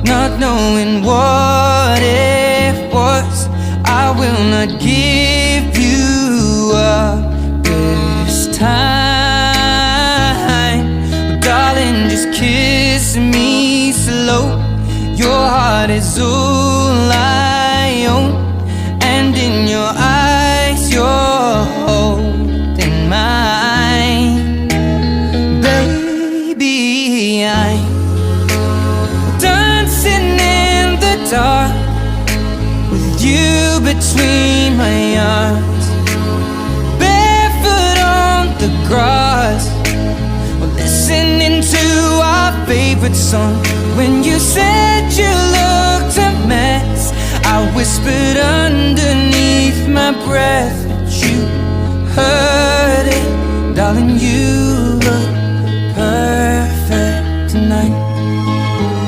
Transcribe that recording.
not knowing what it was. I will not give you up this time, but darling, just kiss me slow. Your heart is all I own, and in your eyes you're holding mine. Baby, I'm dancing in the dark with you between my arms, barefoot on the grass, we're listening to our favorite song. When you said you looked a mess, I whispered underneath my breath, but you heard it. Darling, you look perfect tonight.